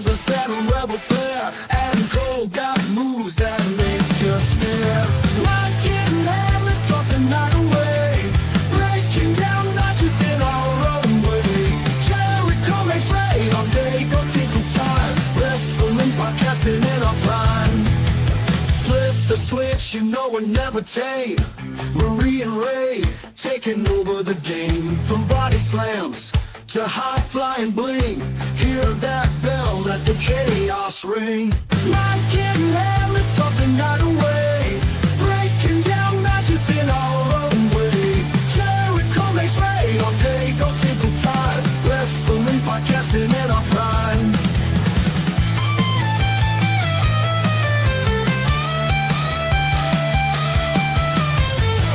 gives us that rebel flair. Adam Cole got moves that make you stare. Not getting mad, let's talk the night away. Breaking down notches in our own way. Jericho makes rain all day, go tinkle time. Wrestling podcasting in our prime. Flip the switch, you know we're never tame. Marie and Ray taking over the game. From body slams to high flying bling. Hear that bell, let the chaos ring. Not getting mad, let's talk the night away. Breaking down matches in our own way. Jericho makes rain all day, go tinkle time. Wrestling podcasting in our prime.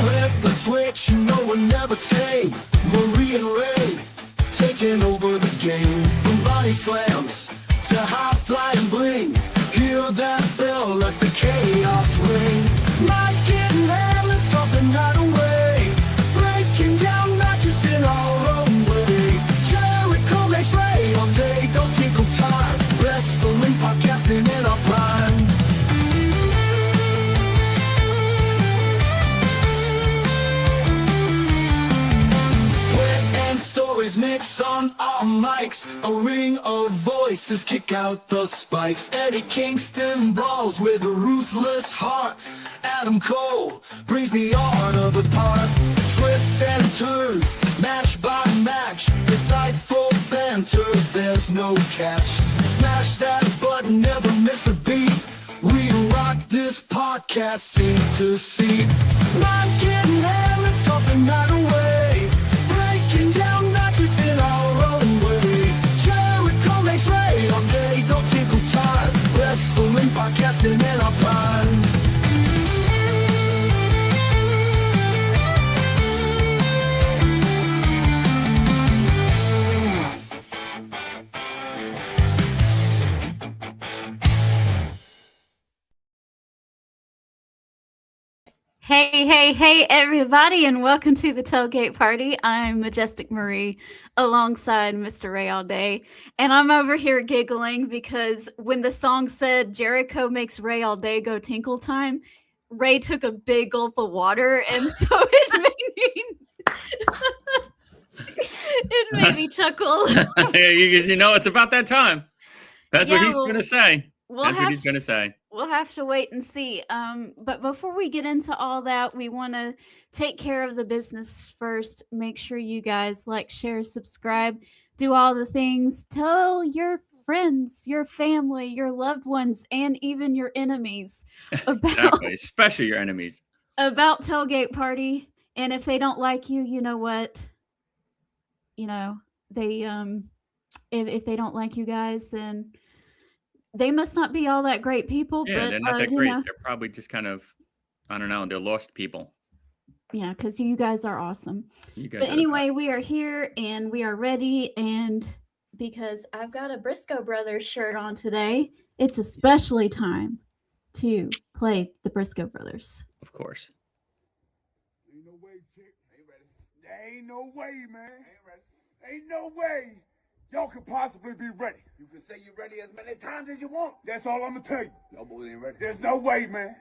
Flip the switch, you know we're never tame. Marie and Ray taking over the game. From body slams to high flying bling. Hear that bell, let the chaos ring. Not getting mad, let's talk the night away. Breaking down matches in our own way. Jericho makes rain all day, go tinkle time. Wrestling podcasting in our prime. Stories mix on our mics. A ring of voices kick out the spikes. Eddie Kingston brawls with a ruthless heart. Adam Cole brings the art of the part. Twists and turns, match by match. Insightful banter, there's no catch. Smash that button, never miss a beat. We rock this podcast, seem to see. Not getting mad, let's talk the night away. Breaking down matches in our own way. Jericho makes rain all day, don't tinkle time. Wrestling podcasting in our prime. Hey, everybody, and welcome to the Tailgate Party. I'm Majestic Marie, alongside Mr. Ray all day, and I'm over here giggling because when the song said Jericho makes Ray all day go tinkle time, Ray took a big gulp of water, and so it made me chuckle. You know, it's about that time. That's what he's going to say. That's what he's going to say. We'll have to wait and see. But before we get into all that, we want to take care of the business first. Make sure you guys like, share, subscribe, do all the things. Tell your friends, your family, your loved ones, and even your enemies about Exactly, especially your enemies. About Tailgate Party. And if they don't like you, you know what? You know, they if they don't like you guys, then they must not be all that great people. Yeah, but, they're not that great. know, They're probably just kind of, I don't know, they're lost people. Yeah, because you guys are awesome. You guys But are anyway, we are here and we are ready. And because I've got a Briscoe Brothers shirt on today, it's especially time to play the Briscoe Brothers. Of course. Ain't no way, chick. Ain't ready. There ain't no way, man. Ain't ready. Ain't no way y'all could possibly be ready. You can say you're ready as many times as you want. That's all I'm gonna tell you. Y'all boys ain't ready. There's no way, man.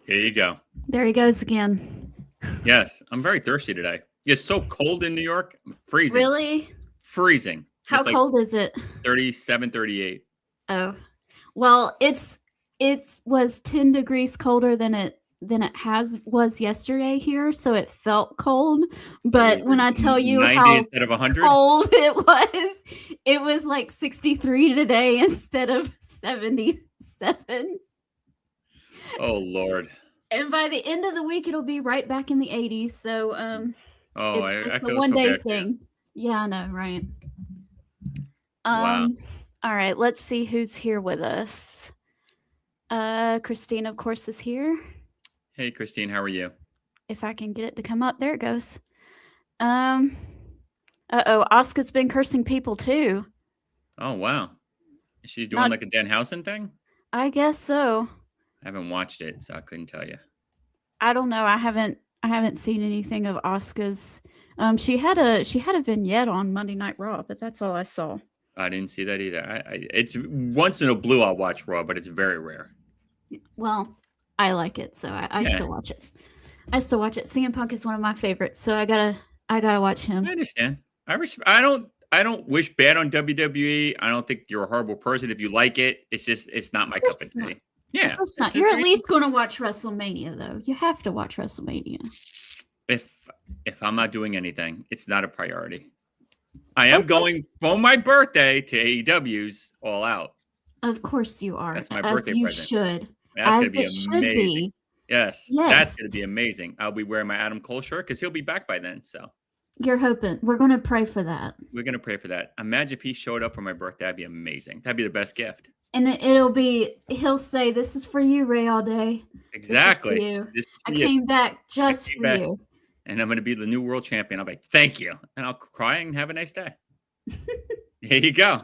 Here you go. There he goes again. Yes, I'm very thirsty today. It's so cold in New York. Freezing. Really? Freezing. How It's like cold is it? 37, 38. Oh, well, it was 10 degrees colder than it was yesterday here, so it felt cold. But when I tell you 90 how instead of 100? cold it was like 63 today instead of 77. Oh, Lord. And by the end of the week, it'll be right back in the 80s. So it's just I a feel one-day so bad. thing. Yeah, I know, right? Wow. All right, let's see who's here with us. Christine, of course, is here. Hey, Christine, how are you? If I can get it to come up. There it goes. Asuka's been cursing people too. Oh, wow. She's doing like a Danhausen thing? I guess so. I haven't watched it, so I couldn't tell you. I don't know. I haven't seen anything of Asuka's. She had a vignette on Monday Night Raw, but that's all I saw. I didn't see that either. It's once in a blue I'll watch Raw, but it's very rare. Well, I like it, so I still watch it. I still watch it. CM Punk is one of my favorites, so I gotta watch him. I understand. I don't wish bad on WWE. I don't think you're a horrible person if you like it. It's not my cup of tea. Yeah, of course not. You're at least going to watch WrestleMania, though. You have to watch WrestleMania. If I'm not doing anything, it's not a priority. I am going for my birthday to AEW's All Out. Of course you are. That's my birthday present. You should. That's going to be amazing. Be. Yes, that's going to be amazing. I'll be wearing my Adam Cole shirt because he'll be back by then. So you're hoping. We're going to pray for that. We're going to pray for that. Imagine if he showed up for my birthday. That'd be amazing. That'd be the best gift. And he'll say, "This is for you, Ray, all day." Exactly. I came back just for you. And I'm going to be the new world champion. I'll be like, thank you. And I'll cry and have a nice day. Here you go.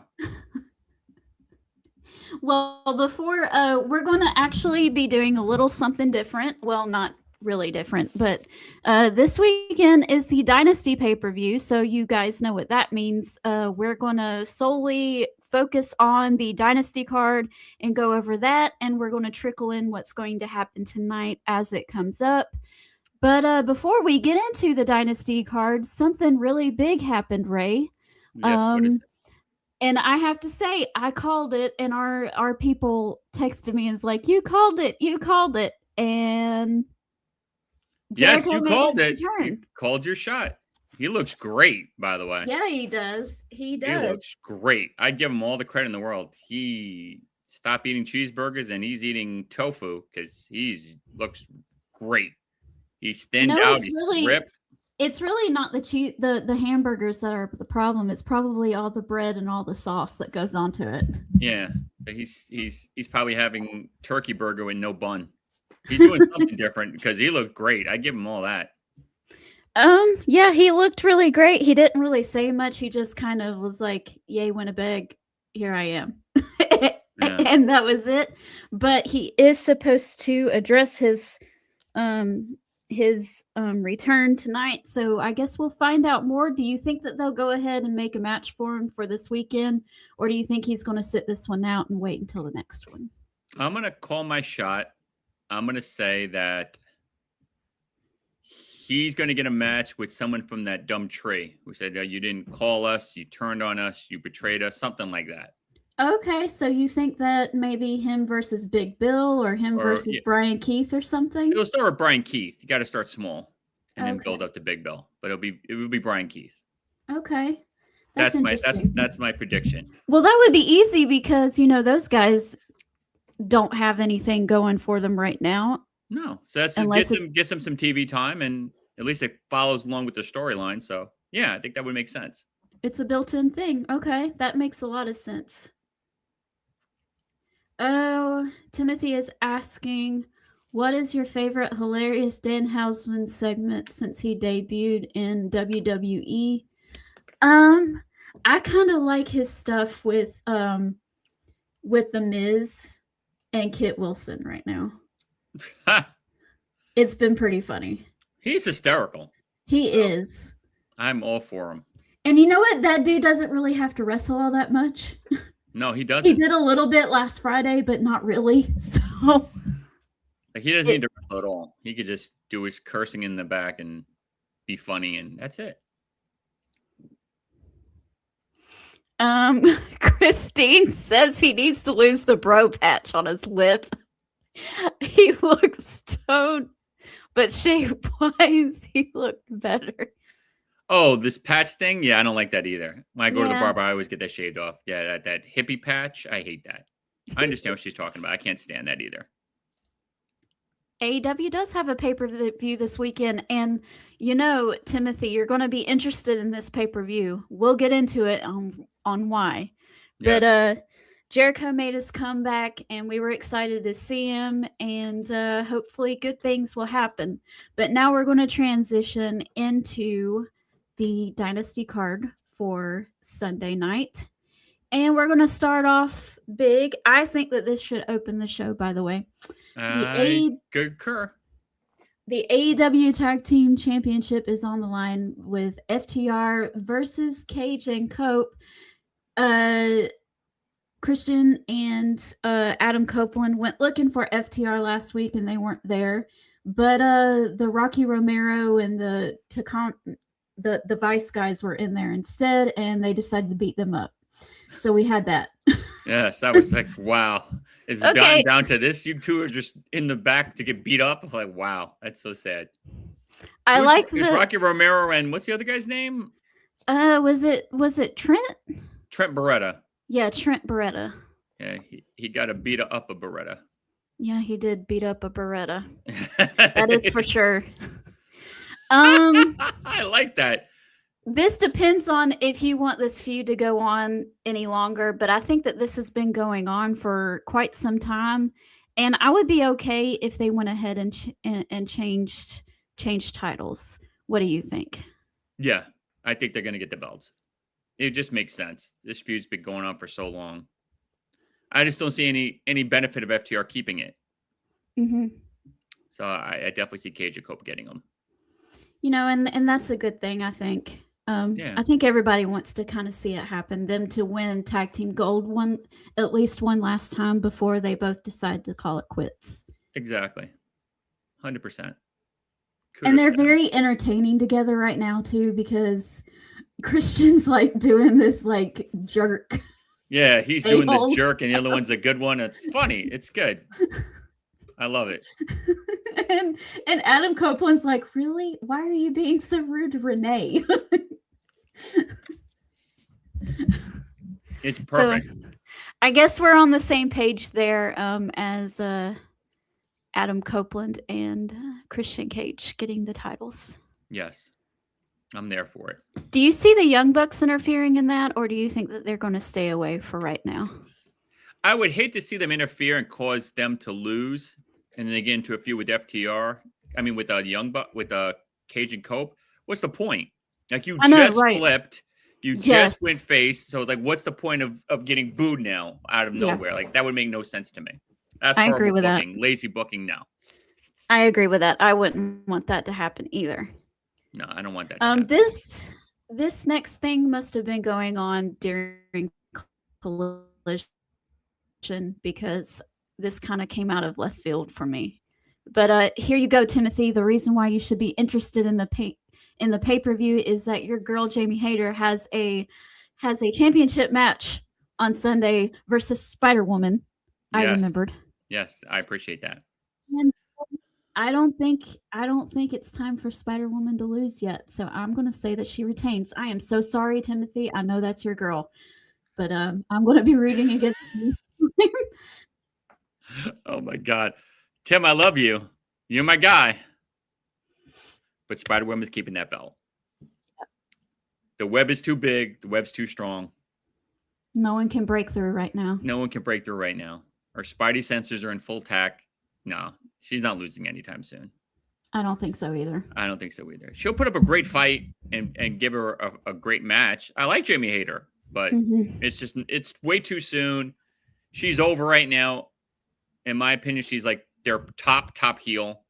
Well, before we're going to actually be doing a little something different. Well, not really different, but this weekend is the Dynasty pay-per-view. So you guys know what that means. We're going to solely focus on the Dynasty card and go over that. And we're going to trickle in what's going to happen tonight as it comes up. But before we get into the Dynasty cards, something really big happened, Ray. Yes, what is it? And I have to say, I called it, and our people texted me and was like, you called it. And yes, you called it. You called your shot. He looks great, by the way. Yeah, he does. He looks great. I give him all the credit in the world. He stopped eating cheeseburgers, and he's eating tofu because he looks great. He's thinned out. He's ripped. It's really not the hamburgers that are the problem. It's probably all the bread and all the sauce that goes onto it. Yeah, he's probably having turkey burger with no bun. He's doing something different because he looked great. I give him all that. Yeah, he looked really great. He didn't really say much. He just kind of was like, "Yay, Winnipeg, here I am." Yeah. And that was it. But he is supposed to address his return tonight, so I guess we'll find out more. Do you think that they'll go ahead and make a match for him for this weekend, or do you think he's going to sit this one out and wait until the next one? I'm going to call my shot. I'm going to say that he's going to get a match with someone from that dumb tree who said, you didn't call us, you turned on us, you betrayed us, something like that. Okay, so you think that maybe him versus Big Bill or him versus Brian Keith or something? It'll start with Brian Keith. You got to start small and then build up to Big Bill. But it will be Brian Keith. Okay. That's my prediction. Well, that would be easy because those guys don't have anything going for them right now. No. So that's gets them some TV time, and at least it follows along with the storyline. So yeah, I think that would make sense. It's a built-in thing. Okay, that makes a lot of sense. Oh, Timothy is asking, what is your favorite hilarious Danhausen segment since he debuted in WWE? I kind of like his stuff with The Miz and Kit Wilson right now. It's been pretty funny. He's hysterical. He is. I'm all for him. And you know what? That dude doesn't really have to wrestle all that much. No, he doesn't. He did a little bit last Friday, but not really. So he doesn't need to wrestle at all. He could just do his cursing in the back and be funny, and that's it. Christine says he needs to lose the bro patch on his lip. He looks stoned, but shape-wise, he looked better. Oh, this patch thing? Yeah, I don't like that either. When I go to the barber, I always get that shaved off. Yeah, that hippie patch, I hate that. I understand what she's talking about. I can't stand that either. AEW does have a pay-per-view this weekend, and Timothy, you're going to be interested in this pay-per-view. We'll get into it on why. Yes. But Jericho made his comeback, and we were excited to see him, and hopefully good things will happen. But now we're going to transition into the Dynasty card for Sunday night. And we're going to start off big. I think that this should open the show, by the way. I concur. The AEW Tag Team Championship is on the line with FTR versus Cage and Cope. Christian and Adam Copeland went looking for FTR last week and they weren't there. But the Rocky Romero and the Vice guys were in there instead, and they decided to beat them up. So we had that. Yes, that was like, wow. It's Okay. down to this. You two are just in the back to get beat up. I'm like, wow, that's so sad. Who's Rocky Romero and what's the other guy's name? Was it Trent? Trent Beretta. Yeah, Trent Beretta. Yeah, he got a beat up a Beretta. Yeah, he did beat up a Beretta. That is for sure. I like that. This depends on if you want this feud to go on any longer, but I think that this has been going on for quite some time, and I would be okay if they went ahead and changed titles. What do you think? Yeah, I think they're going to get the belts. It just makes sense. This feud's been going on for so long. I just don't see any benefit of FTR keeping it. Mm-hmm. So I definitely see Cage and Cope getting them. You know, and that's a good thing, I think. Yeah. I think everybody wants to kind of see it happen, them to win tag team gold at least one last time before they both decide to call it quits. Exactly. 100%. And they're very entertaining together right now too, because Christian's like doing this like jerk. Yeah, he's doing the jerk and the other one's a good one. It's funny. It's good. I love it. and Adam Copeland's like, really? Why are you being so rude to Renee? It's perfect. So, I guess we're on the same page there as Adam Copeland and Christian Cage getting the titles. Yes. I'm there for it. Do you see the Young Bucks interfering in that, or do you think that they're going to stay away for right now? I would hate to see them interfere and cause them to lose, and then they get into a feud with FTR. I mean, with Cage and Cope. What's the point? Like you flipped, you just went face. So like, what's the point of getting booed now out of nowhere? Like that would make no sense to me. That's I agree with booking, that. lazy booking now. I agree with that. I wouldn't want that to happen either. No, I don't want that to happen. This next thing must have been going on during Collision because this kind of came out of left field for me. But here you go, Timothy. The reason why you should be interested in the pay-per-view is that your girl Jamie Hayter has a championship match on Sunday versus Spider-Woman. Yes. I remembered. Yes, I appreciate that. And I don't think it's time for Spider-Woman to lose yet. So I'm going to say that she retains. I am so sorry, Timothy. I know that's your girl, but I'm going to be rooting against you. Oh my God. Tim, I love you. You're my guy. But Spider-Woman's keeping that belt. The web is too big. The web's too strong. No one can break through right now. No one can break through right now. Her Spidey sensors are in full tack. No, she's not losing anytime soon. I don't think so either. I don't think so either. She'll put up a great fight and give her a great match. I like Jamie Hayter, but it's way too soon. She's over right now. In my opinion, she's like their top heel.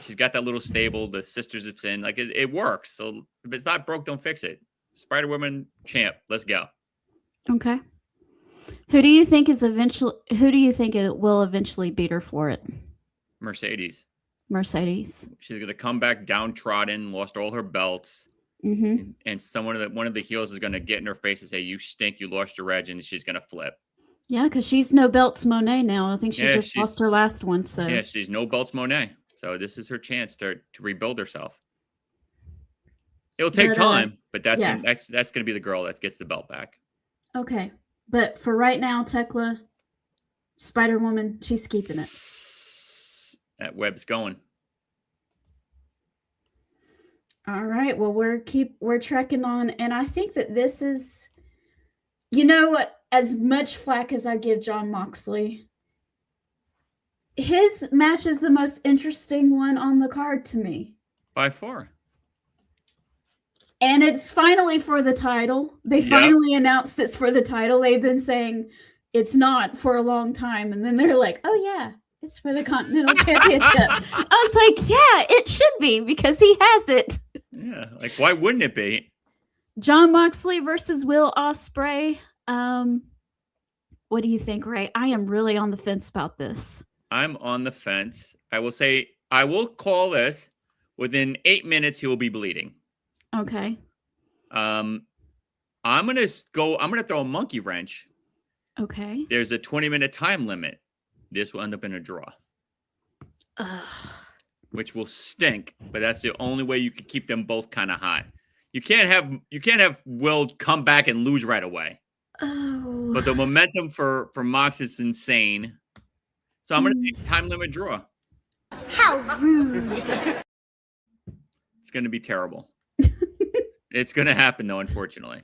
She's got that little stable, the Sisters of Sin. Like it works. So if it's not broke, don't fix it. Spider-Woman champ. Let's go. Okay. Who do you think it will eventually beat her for it? Mercedes. She's going to come back downtrodden, lost all her belts. Mm-hmm. And one of the heels is going to get in her face and say, "You stink, you lost your edge," and she's going to flip. Yeah, because she's no belts Monet now. I think she just lost her last one. So yeah, she's no belts Monet. So this is her chance to rebuild herself. It'll take time, but that's going to be the girl that gets the belt back. Okay, but for right now, Tekla, Spider-Woman, she's keeping it. That web's going. All right. Well, we're trekking on, and I think that this is, you know, as much flack as I give Jon Moxley, his match is the most interesting one on the card to me. By far. And it's finally for the title. They finally announced it's for the title. They've been saying it's not for a long time. And then they're like, oh, yeah, It's for the Continental Championship. I was like, yeah, it should be because he has it. Yeah, like why wouldn't it be? Jon Moxley versus Will Ospreay. What do you think, Ray? I am really on the fence about this. I'm on the fence. I will call this within 8 minutes. He will be bleeding. Okay. I'm gonna throw a monkey wrench. Okay. There's a 20-minute time limit. This will end up in a draw, which will stink. But that's the only way you can keep them both kind of high. You can't have Will come back and lose right away. Oh. But the momentum for Mox is insane. So I'm gonna take time limit draw. How rude! It's gonna be terrible. It's gonna happen though, unfortunately.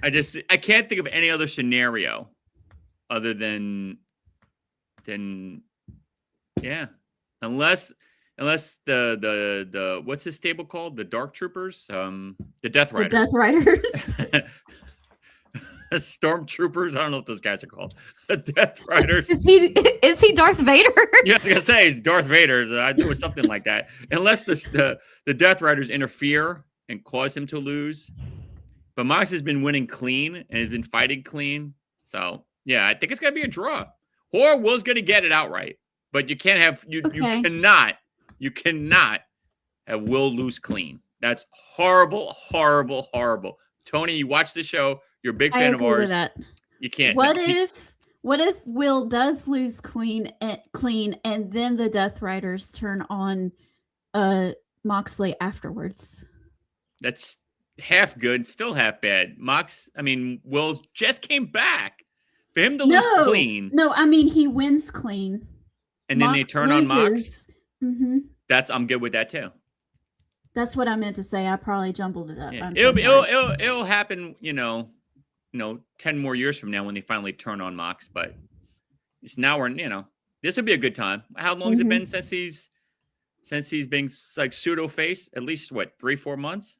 I can't think of any other scenario other than yeah. Unless the what's his stable called? The Dark Troopers? The Death Riders. The Death Riders. Stormtroopers. I don't know what those guys are called. The Death Riders. Is he Darth Vader? Yeah, I was gonna say he's Darth Vader. I knew it was something like that. Unless the Death Riders interfere and cause him to lose. But Mox has been winning clean and has been fighting clean. So yeah, I think it's gonna be a draw. Or Will's gonna get it outright. But you can't have you cannot have Will lose clean. That's horrible, horrible, horrible. Tony, you watch the show. You're a big fan of ours. That. You can't. What if Will does lose clean, and then the Death Riders turn on Moxley afterwards? That's half good, still half bad. Will just came back. For him to lose clean. No, I mean he wins clean. And then they turn on Mox. Mm-hmm. I'm good with that too. That's what I meant to say. I probably jumbled it up. Yeah. It'll happen, 10 more years from now when they finally turn on Mox, but it's now this would be a good time. How long has it been since he's been like pseudo face? At least 3-4 months?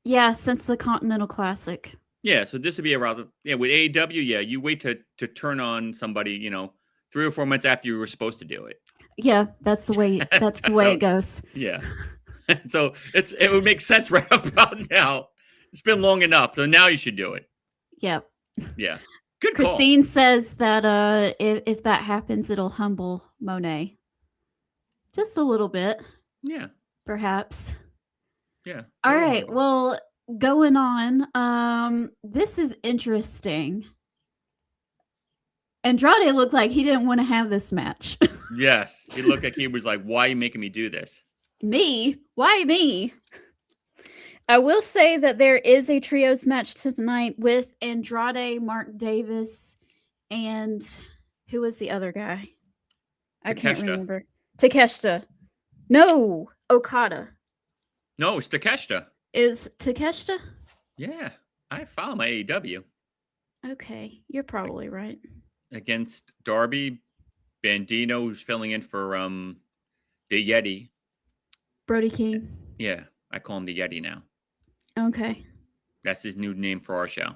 Yeah, since the Continental Classic. Yeah, so this would be with AEW, you wait to turn on somebody, 3 or 4 months after you were supposed to do it. Yeah, that's the way it goes. Yeah. So it would make sense right about now. It's been long enough, so now you should do it. Yep. Yeah. Good call. Christine says that if that happens, it'll humble Monet. Just a little bit. Yeah. Perhaps. Yeah. All right. Well, going on. This is interesting. Andrade looked like he didn't want to have this match. Yes. He looked like he was like, why are you making me do this? Me? Why me? I will say that there is a trios match tonight with Andrade, Mark Davis, and who was the other guy? I can't remember. Takeshita. No, Okada. No, it's Takeshita. Is Takeshita? Yeah. I follow my AEW. Okay, you're probably right. Against Darby, Bandino, who's filling in for the Yeti. Brody King. Yeah, I call him the Yeti now. Okay. That's his new name for our show.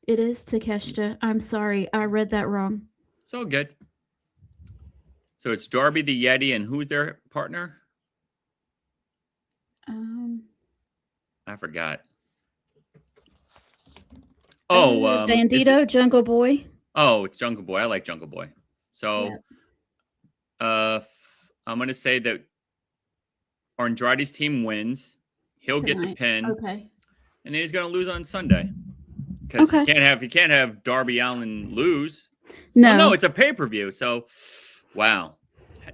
It is Takeshita. I'm sorry, I read that wrong. It's all good. So it's Darby the Yeti, and who's their partner? I forgot. Oh, Bandito, Jungle Boy. Oh, it's Jungle Boy. I like Jungle Boy. So, I'm gonna say that Andrade's team wins. He'll get the pin. Okay. And then he's gonna lose on Sunday because you can't have Darby Allin lose. No, well, no, it's a pay-per-view. So, wow.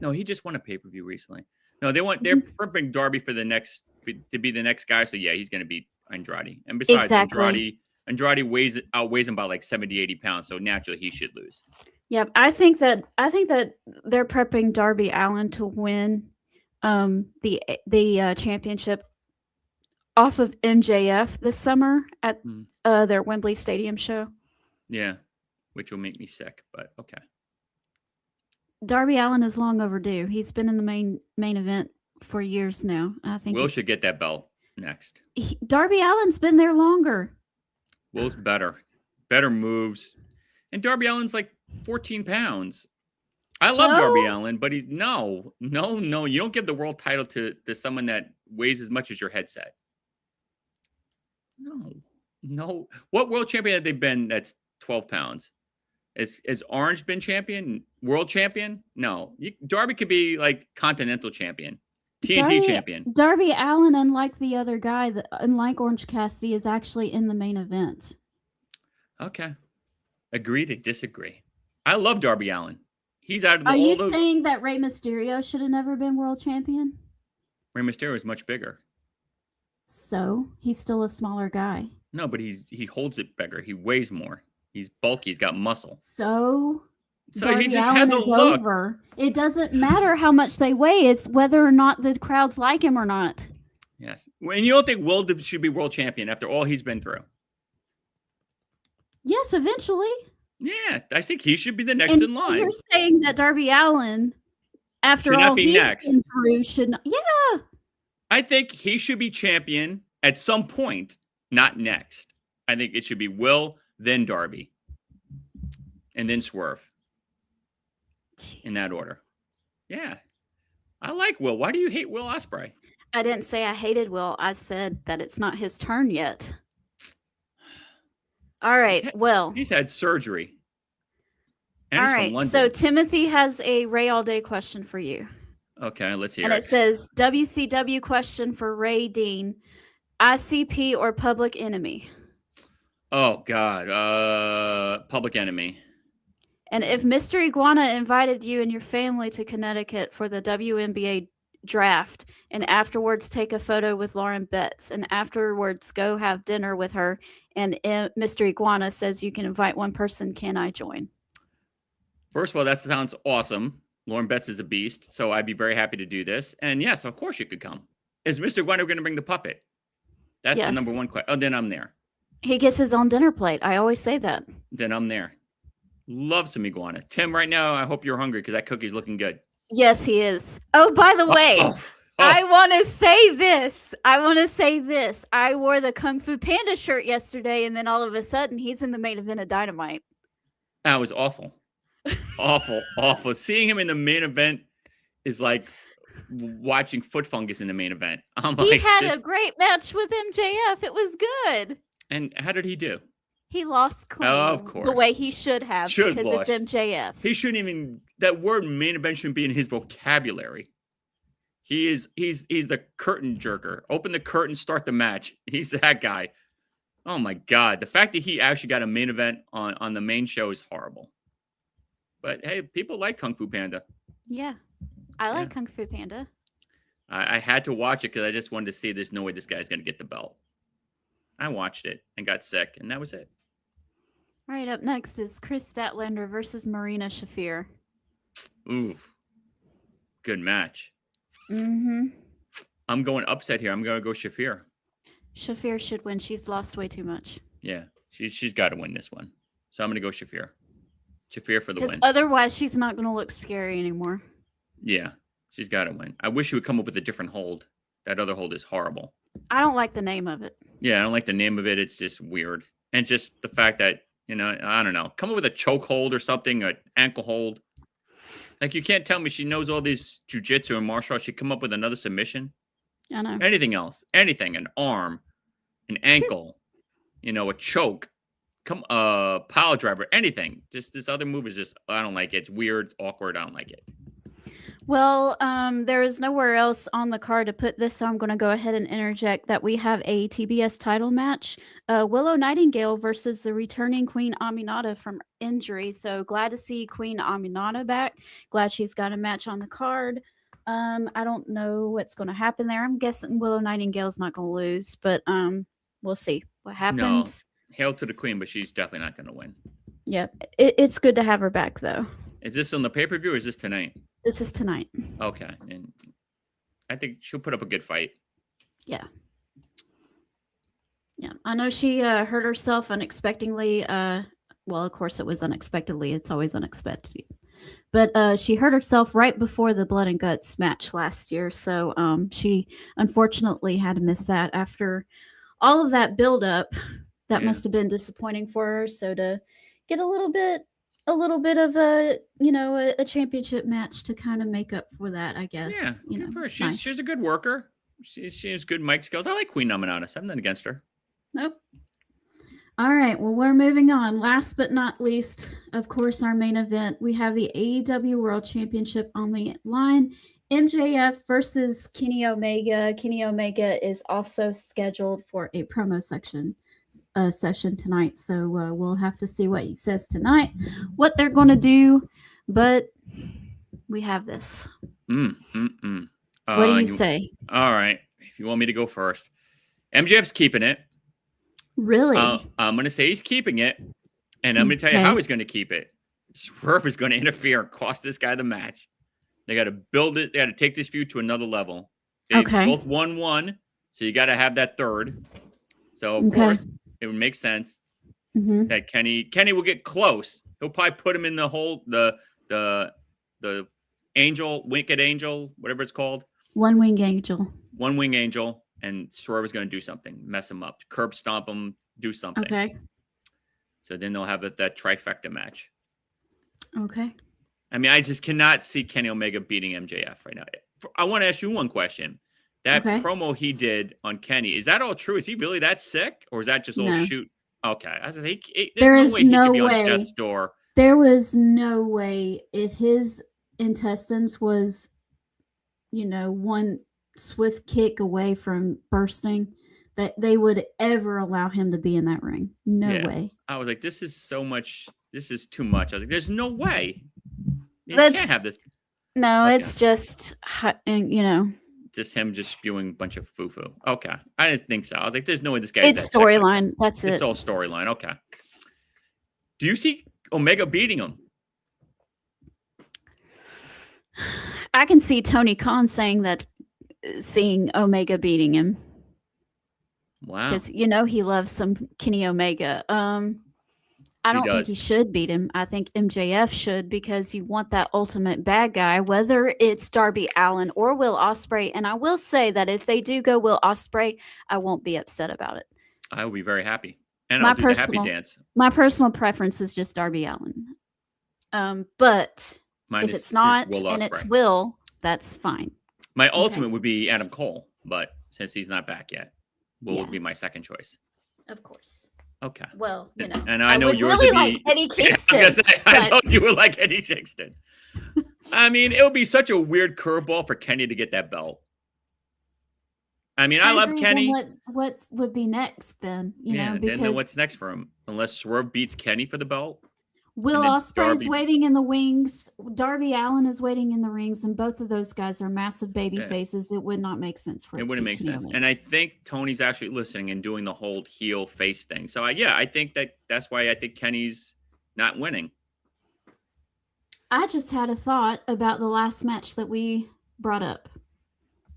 No, he just won a payper-view recently. No, they're prepping Darby for to be the next guy. So yeah, he's going to beat Andrade. And besides, Andrade outweighs him by like 70, 80 pounds. So naturally, he should lose. Yep, I think that they're prepping Darby Allin to win the championship off of MJF this summer at their Wembley Stadium show. Yeah, which will make me sick, but okay. Darby Allin is long overdue. He's been in the main event for years now. I think Will should get that belt next. Darby Allin's been there longer. Will's better moves, and Darby Allin's like 14 pounds. I love So? Darby Allin, but he's no. You don't give the world title to someone that weighs as much as your headset. No. What world champion have they been that's 12 pounds? Has Orange been champion? World champion? No. Darby could be like continental champion. TNT champion. Darby Allin, unlike the other guy, unlike Orange Cassidy, is actually in the main event. Okay. Agree to disagree. I love Darby Allin. He's out of the Are you saying that Rey Mysterio should have never been world champion? Rey Mysterio is much bigger. So he's still a smaller guy. No, but he holds it bigger. He weighs more. He's bulky. He's got muscle. So Darby he just has a look. Over. It doesn't matter how much they weigh. It's whether or not the crowds like him or not. Yes. And you don't think Will should be world champion after all he's been through? Yes, eventually. Yeah, I think he should be the next in line. You're saying that Darby Allin, after all he's been through, should not. Yeah. I think he should be champion at some point, not next. I think it should be Will, then Darby, and then Swerve. Jeez. In that order. Yeah. I like Will. Why do you hate Will Ospreay? I didn't say I hated Will. I said that it's not his turn yet. All right, Will. He's had surgery. And all right, so Timothy has a Ray All Day question for you. Okay, let's hear it. And it says, WCW question for Ray Dean, ICP or Public Enemy? Oh, God. Public Enemy. And if Mr. Iguana invited you and your family to Connecticut for the WNBA draft and afterwards take a photo with Lauren Betts and afterwards go have dinner with her and Mr. Iguana says you can invite one person, can I join? First of all, that sounds awesome. Lauren Betts is a beast, so I'd be very happy to do this. And yes, of course you could come. Is Mr. Iguana going to bring the puppet? That's the number one question. Oh, then I'm there. He gets his own dinner plate. I always say that. Then I'm there. Love some iguana. Tim, right now, I hope you're hungry because that cookie's looking good. Yes, he is. Oh, by the way, I want to say this. I wore the Kung Fu Panda shirt yesterday, and then all of a sudden, he's in the main event of Dynamite. That was awful. Awful. Seeing him in the main event is like watching foot fungus in the main event. He had a great match with MJF. It was good. And how did he do? He lost clean. Oh, of course. The way he should have because it's MJF. He shouldn't even, that word main event shouldn't be in his vocabulary. He's the curtain jerker. Open the curtain, start the match. He's that guy. Oh my God. The fact that he actually got a main event on the main show is horrible. But hey, people like Kung Fu Panda. Yeah. I like Kung Fu Panda. I had to watch it because I just wanted to see there's no way this guy's going to get the belt. I watched it and got sick, and that was it. All right, up next is Chris Statlander versus Marina Shafir. Ooh. Good match. Mm-hmm. I'm going upset here. I'm going to go Shafir. Shafir should win. She's lost way too much. Yeah, she's got to win this one. So I'm going to go Shafir. Shafir for the win. Otherwise, she's not going to look scary anymore. Yeah, she's got to win. I wish she would come up with a different hold. That other hold is horrible. I don't like the name of it. Yeah, I don't like the name of it. It's just weird. And just the fact that, I don't know. Come up with a choke hold or something, an ankle hold. Like, you can't tell me she knows all these jiu-jitsu and martial arts. She'd come up with another submission. I know. Anything else. Anything. An arm. An ankle. a choke. Pile driver. Anything. Just this other move is just, I don't like it. It's weird. It's awkward. I don't like it. Well, there is nowhere else on the card to put this, so I'm going to go ahead and interject that we have a TBS title match. Willow Nightingale versus the returning Queen Aminata from injury. So glad to see Queen Aminata back. Glad she's got a match on the card. I don't know what's going to happen there. I'm guessing Willow Nightingale's not going to lose, but we'll see what happens. No. Hail to the Queen, but she's definitely not going to win. Yep. It's good to have her back, though. Is this on the pay-per-view or is this tonight? This is tonight. Okay. And I think she'll put up a good fight. Yeah. Yeah. I know she hurt herself unexpectedly. Well, of course it was unexpectedly. It's always unexpected. But she hurt herself right before the Blood and Guts match last year. So she unfortunately had to miss that after all of that buildup. That must have been disappointing for her. So to get a little bit a little bit of a championship match to kind of make up for that, I guess. Yeah, good for her. It's She's nice. a good worker. She has good mic skills. I like Queen Nominatus. I'm not against her. Nope. All right, well, we're moving on. Last but not least, of course, our main event. We have the AEW World Championship on the line. MJF versus Kenny Omega. Kenny Omega is also scheduled for a promo session tonight, so we'll have to see what he says tonight, what they're going to do, but we have this. What do you say? All right, if you want me to go first. MJF's keeping it. Really? I'm going to say he's keeping it, and I'm going to tell you how he's going to keep it. Swerve is going to interfere and cost this guy the match. They got to build it. They got to take this feud to another level. They both won one, so you got to have that third. So, of course, it would make sense that Kenny will get close. He'll probably put him in the hole, the angel, wicked angel, whatever it's called. One wing angel. One wing angel. And Swerve is going to do something, mess him up, curb stomp him, do something. Okay. So then they'll have that trifecta match. Okay. I mean, I just cannot see Kenny Omega beating MJF right now. I want to ask you one question. That promo he did on Kenny, is that all true? Is he really that sick? Or is that just all shoot? Okay. I was going to say, there's no way he could be on death's door. There was no way if his intestines was, one swift kick away from bursting that they would ever allow him to be in that ring. No way. I was like, this is too much. I was like, there's no way. You can't have this. No, it's just, just him just spewing a bunch of foo-foo. Okay. I didn't think so. I was like, there's no way this guy It's storyline. That's it. It's all storyline. Okay. Do you see Omega beating him? I can see Tony Khan seeing Omega beating him. Wow. Because, he loves some Kenny Omega. I don't think he should beat him. I think MJF should, because you want that ultimate bad guy, whether it's Darby Allin or Will Ospreay. And I will say that if they do go Will Ospreay, I won't be upset about it. I will be very happy. And I'll do the happy dance. My personal preference is just Darby Allin. But if it's not and it's Will, that's fine. My ultimate would be Adam Cole, but since he's not back yet, Will would be my second choice. Of course. Okay. Well, and I know would yours really would be like Eddie Kingston. I know you would like Eddie Kingston. I mean, it would be such a weird curveball for Kenny to get that belt. I mean, I love Kenny. What would be next then? Because then what's next for him? Unless Swerve beats Kenny for the belt. Will Ospreay is waiting in the wings. Darby Allin is waiting in the rings, and both of those guys are massive baby faces. It would not make sense for it. It wouldn't make sense. And I think Tony's actually listening and doing the whole heel face thing. So I think that's why I think Kenny's not winning. I just had a thought about the last match that we brought up.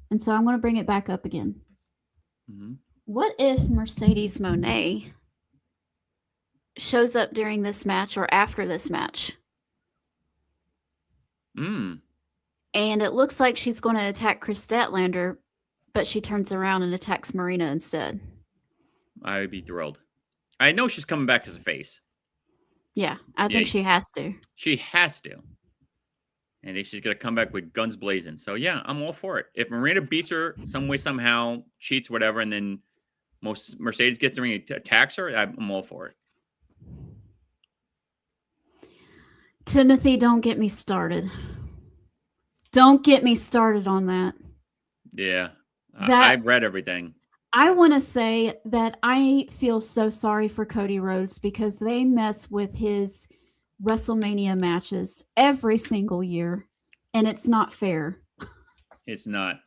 And so I'm going to bring it back up again. What if Mercedes Moné shows up during this match or after this match? And it looks like she's going to attack Chris Statlander, but she turns around and attacks Marina instead. I would be thrilled. I know she's coming back as a face. Yeah, I think she has to. She has to. And if she's going to come back with guns blazing. So, yeah, I'm all for it. If Marina beats her some way, somehow, cheats, whatever, and then Mercedes gets in the ring and attacks her, I'm all for it. Timothy, don't get me started. Don't get me started on that. Yeah. I've read everything. I want to say that I feel so sorry for Cody Rhodes because they mess with his WrestleMania matches every single year, and it's not fair. It's not.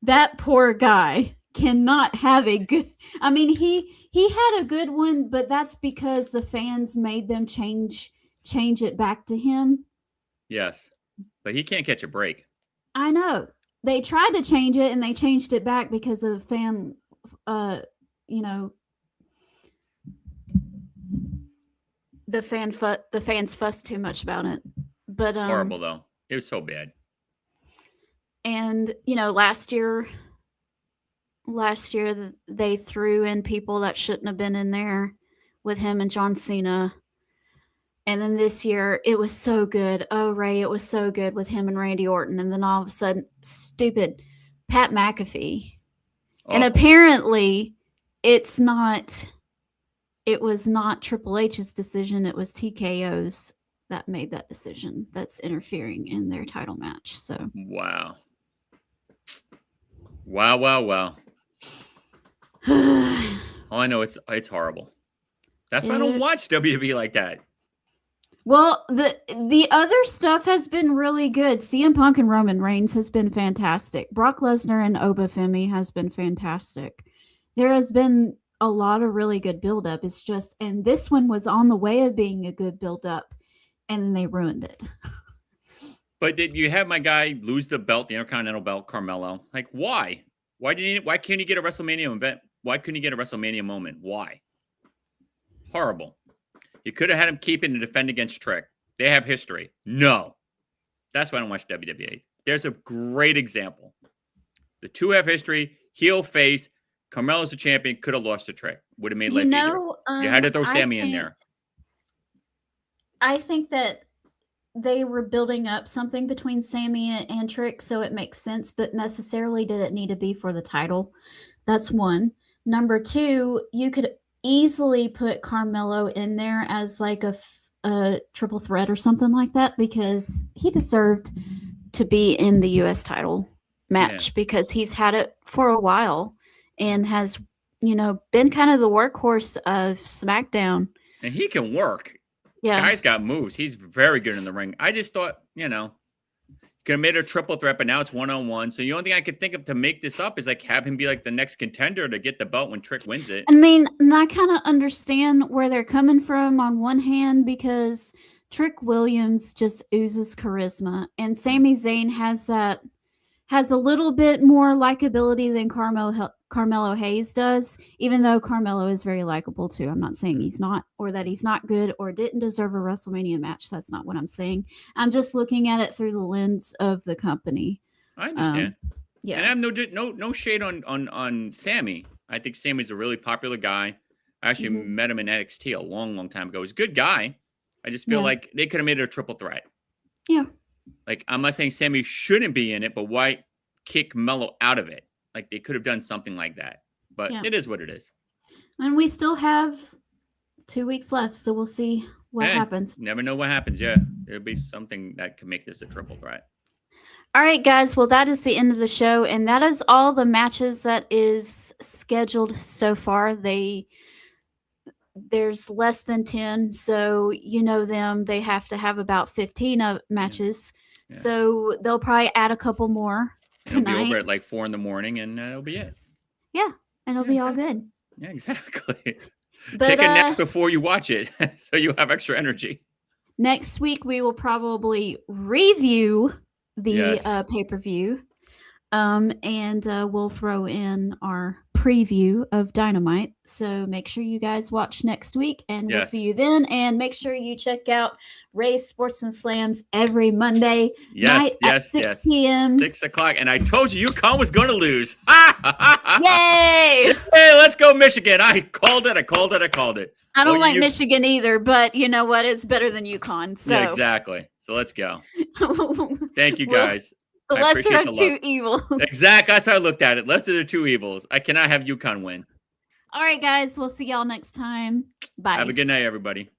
That poor guy cannot have a good... I mean, he had a good one, but that's because the fans made them change it back to him. Yes, but he can't catch a break. I know. They tried to change it, and they changed it back because of the fan... the fans fussed too much about it. But horrible though. It was so bad. And last year they threw in people that shouldn't have been in there with him and John Cena. And then this year, it was so good. Oh, Ray, it was so good with him and Randy Orton. And then all of a sudden, stupid Pat McAfee. And Awful. apparently, it was not Triple H's decision. It was TKO's that made that decision that's interfering in their title match. So Wow. Wow. All I know, it's horrible. That's why I don't watch WWE like that. Well, the other stuff has been really good. CM Punk and Roman Reigns has been fantastic. Brock Lesnar and Obafemi has been fantastic. There has been a lot of really good build-up. It's just, and this one was on the way of being a good build-up, and then they ruined it. But did you have my guy lose the belt, the Intercontinental belt, Carmelo? Like, why? Why can't he get a WrestleMania event? Why couldn't he get a WrestleMania moment? Why? Horrible. You could have had him keep it and defend against Trick. They have history. No. That's why I don't watch WWE. There's a great example. The two have history. Heel, face. Carmelo's a champion. Could have lost to Trick. Would have made life easier. You had to throw Sammy in there. I think that they were building up something between Sammy and Trick, so it makes sense. But necessarily, did it need to be for the title? That's one. Number two, you could easily put Carmelo in there as like a triple threat or something like that, because he deserved to be in the U.S. title match because he's had it for a while and has, been kind of the workhorse of SmackDown. And he can work. Yeah. Guy's got moves. He's very good in the ring. I just thought, could have made it a triple threat, but now it's one-on-one. So the only thing I could think of to make this up is like have him be like the next contender to get the belt when Trick wins it. I mean, and I kind of understand where they're coming from on one hand, because Trick Williams just oozes charisma, and Sami Zayn has a little bit more likability than Carmelo Hayes does, even though Carmelo is very likable too. I'm not saying he's not, or that he's not good or didn't deserve a WrestleMania match. That's not what I'm saying. I'm just looking at it through the lens of the company. I understand. Yeah. And I have no shade on Sammy. I think Sammy's a really popular guy. I actually met him in NXT a long time ago. He's a good guy. I just feel like they could have made it a triple threat. Yeah. Like, I'm not saying Sammy shouldn't be in it, but why kick Mello out of it? Like, they could have done something like that. But it is what it is. And we still have 2 weeks left, so we'll see what happens. Never know what happens. Yeah, there'll be something that could make this a triple threat. All right, guys. Well, that is the end of the show, and that is all the matches that is scheduled so far. There's less than 10, so you know them. They have to have about 15 matches, so they'll probably add a couple more tonight. It'll be over at like 4 a.m, and that'll be it. Yeah, and it'll be all good. Yeah, exactly. But, take a nap before you watch it, so you have extra energy. Next week, we will probably review the pay-per-view, and we'll throw in our preview of Dynamite. So make sure you guys watch next week, and we'll see you then. And make sure you check out Ray's Sports and Slams every Monday night at 6 p.m. 6 o'clock. And I told you UConn was going to lose. Yay! Hey, let's go Michigan. I called it. I don't like Michigan either, but you know what? It's better than UConn. So. Yeah, exactly. So let's go. Thank you, guys. The lesser of two evils. Exactly. That's how I looked at it. Lesser of the two evils. I cannot have UConn win. All right, guys. We'll see y'all next time. Bye. Have a good night, everybody.